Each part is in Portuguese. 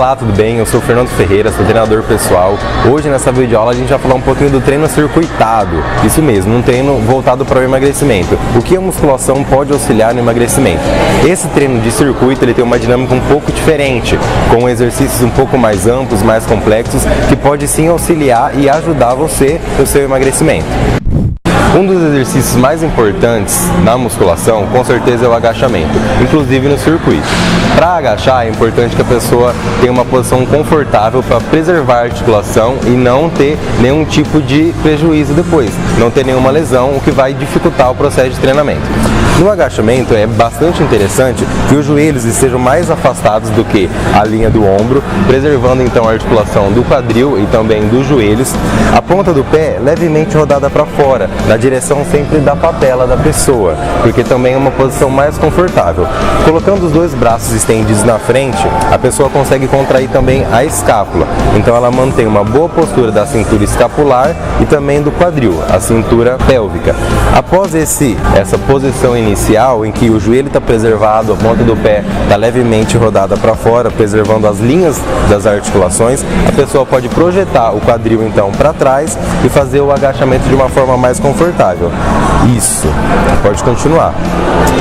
Olá, tudo bem? Eu sou o Fernando Ferreira, sou treinador pessoal. Hoje nessa videoaula a gente vai falar um pouquinho do treino circuitado. Isso mesmo, um treino voltado para o emagrecimento. O que a musculação pode auxiliar no emagrecimento? Esse treino de circuito ele tem uma dinâmica um pouco diferente, com exercícios um pouco mais amplos, mais complexos, que pode sim auxiliar e ajudar você no seu emagrecimento. Um dos exercícios mais importantes na musculação, com certeza, é o agachamento, inclusive no circuito. Para agachar, é importante que a pessoa tenha uma posição confortável para preservar a articulação e não ter nenhum tipo de prejuízo depois, não ter nenhuma lesão, o que vai dificultar o processo de treinamento. No agachamento, é bastante interessante que os joelhos estejam mais afastados do que a linha do ombro, preservando então a articulação do quadril e também dos joelhos. A ponta do pé levemente rodada para fora, na direção sempre da patela da pessoa, porque também é uma posição mais confortável. Colocando os dois braços estendidos na frente, a pessoa consegue contrair também a escápula. Então ela mantém uma boa postura da cintura escapular e também do quadril, a cintura pélvica. Após essa posição inicial, em que o joelho está preservado, a ponta do pé está levemente rodada para fora, preservando as linhas das articulações, a pessoa pode projetar o quadril então para trás e fazer o agachamento de uma forma mais confortável. Isso, pode continuar.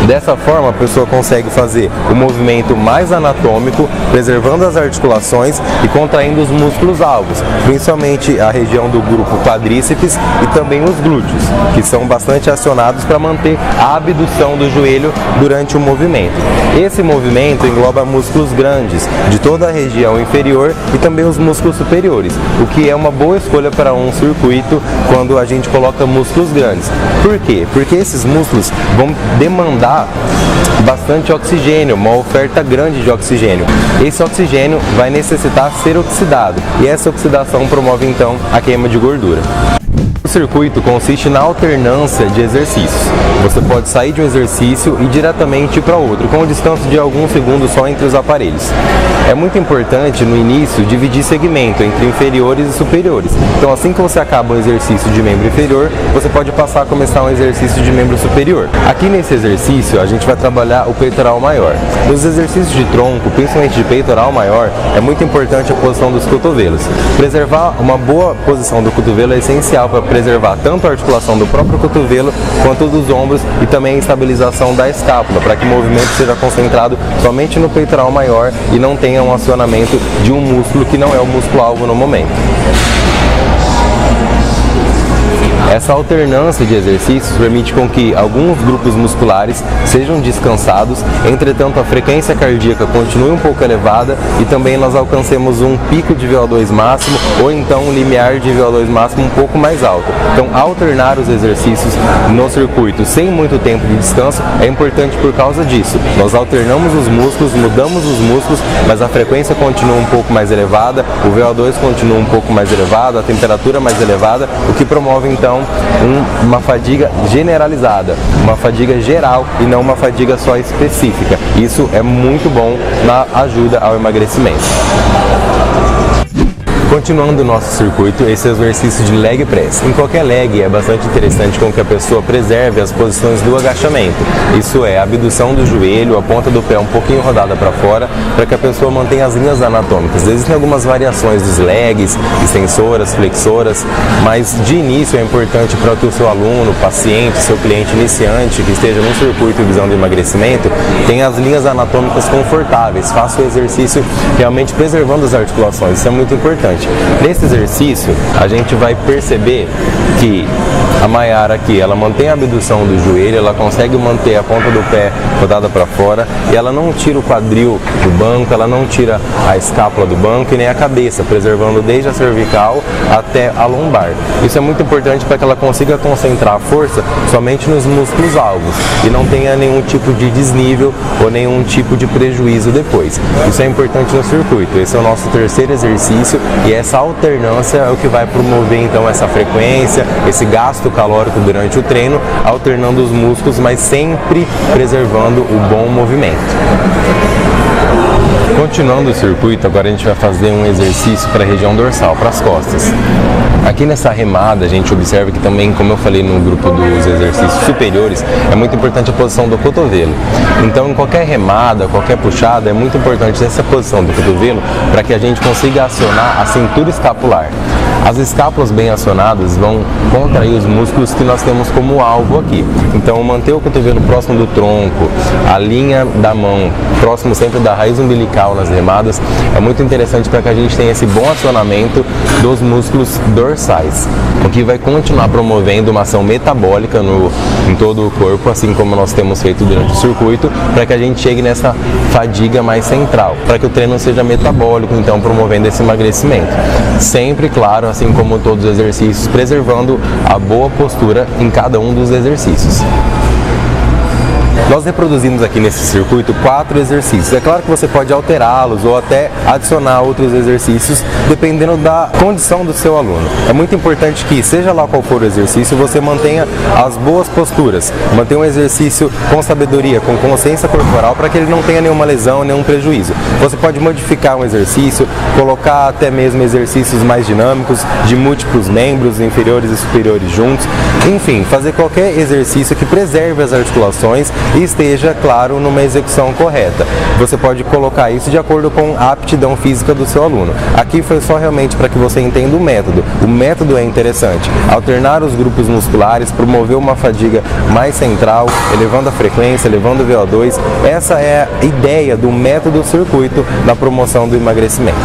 Dessa forma, a pessoa consegue fazer o movimento mais anatômico, preservando as articulações e contraindo os músculos alvos, principalmente a região do grupo quadríceps e também os glúteos, que são bastante acionados para manter a abdução do joelho durante o movimento. Esse movimento engloba músculos grandes de toda a região inferior e também os músculos superiores, o que é uma boa escolha para um circuito quando a gente coloca músculos grandes. Por quê? Porque esses músculos vão demandar bastante oxigênio, uma oferta grande de oxigênio. Esse oxigênio vai necessitar ser oxidado e essa oxidação promove então a queima de gordura. O circuito consiste na alternância de exercícios. Você pode sair de um exercício e diretamente para outro, com distância de alguns segundos só entre os aparelhos. É muito importante no início dividir segmento entre inferiores e superiores. Então assim que você acaba um exercício de membro inferior, você pode passar a começar um exercício de membro superior. Aqui nesse exercício a gente vai trabalhar o peitoral maior. Nos exercícios de tronco, principalmente de peitoral maior, é muito importante a posição dos cotovelos. Preservar uma boa posição do cotovelo é essencial para preservar tanto a articulação do próprio cotovelo quanto dos ombros e também a estabilização da escápula, para que o movimento seja concentrado somente no peitoral maior e não tenha um acionamento de um músculo que não é o músculo-alvo no momento. Essa alternância de exercícios permite com que alguns grupos musculares sejam descansados, entretanto a frequência cardíaca continue um pouco elevada e também nós alcancemos um pico de VO2 máximo ou então um limiar de VO2 máximo um pouco mais alto. Então alternar os exercícios no circuito sem muito tempo de descanso é importante por causa disso. Nós alternamos os músculos, mudamos os músculos, mas a frequência continua um pouco mais elevada, o VO2 continua um pouco mais elevado, a temperatura mais elevada, o que promove então uma fadiga generalizada, uma fadiga geral e não uma fadiga só específica. Isso é muito bom na ajuda ao emagrecimento. Continuando o nosso circuito, esse exercício de leg press. Em qualquer leg é bastante interessante com que a pessoa preserve as posições do agachamento. Isso é, a abdução do joelho, a ponta do pé um pouquinho rodada para fora, para que a pessoa mantenha as linhas anatômicas. Existem algumas variações dos legs, extensoras, flexoras, mas de início é importante para que o seu aluno, paciente, seu cliente iniciante, que esteja no circuito visando emagrecimento, tenha as linhas anatômicas confortáveis, faça o exercício realmente preservando as articulações. Isso é muito importante. Nesse exercício, a gente vai perceber que a Mayara aqui, ela mantém a abdução do joelho, ela consegue manter a ponta do pé rodada para fora e ela não tira o quadril do banco, ela não tira a escápula do banco e nem a cabeça, preservando desde a cervical até a lombar. Isso é muito importante para que ela consiga concentrar a força somente nos músculos alvos e não tenha nenhum tipo de desnível ou nenhum tipo de prejuízo depois. Isso é importante no circuito. Esse é o nosso terceiro exercício e essa alternância é o que vai promover então essa frequência, esse gasto calórico durante o treino, alternando os músculos, mas sempre preservando o bom movimento. Continuando o circuito, agora a gente vai fazer um exercício para a região dorsal, para as costas. Aqui nessa remada a gente observa que também, como eu falei no grupo dos exercícios superiores, é muito importante a posição do cotovelo. Então em qualquer remada, qualquer puxada, é muito importante essa posição do cotovelo para que a gente consiga acionar a cintura escapular. As escápulas bem acionadas vão contrair os músculos que nós temos como alvo aqui. Então manter o cotovelo próximo do tronco, a linha da mão próximo sempre da raiz umbilical nas remadas, é muito interessante para que a gente tenha esse bom acionamento dos músculos dorsais, o que vai continuar promovendo uma ação metabólica em todo o corpo, assim como nós temos feito durante o circuito, para que a gente chegue nessa fadiga mais central, para que o treino seja metabólico, então promovendo esse emagrecimento. Sempre, claro, assim como todos os exercícios, preservando a boa postura em cada um dos exercícios. Nós reproduzimos aqui nesse circuito 4 exercícios. É claro que você pode alterá-los ou até adicionar outros exercícios, dependendo da condição do seu aluno. É muito importante que, seja lá qual for o exercício, você mantenha as boas posturas, mantenha um exercício com sabedoria, com consciência corporal, para que ele não tenha nenhuma lesão, nenhum prejuízo. Você pode modificar um exercício, colocar até mesmo exercícios mais dinâmicos, de múltiplos membros, inferiores e superiores juntos. Enfim, fazer qualquer exercício que preserve as articulações e esteja, claro, numa execução correta. Você pode colocar isso de acordo com a aptidão física do seu aluno. Aqui foi só realmente para que você entenda o método. O método é interessante. Alternar os grupos musculares, promover uma fadiga mais central, elevando a frequência, elevando o VO2. Essa é a ideia do método circuito na promoção do emagrecimento.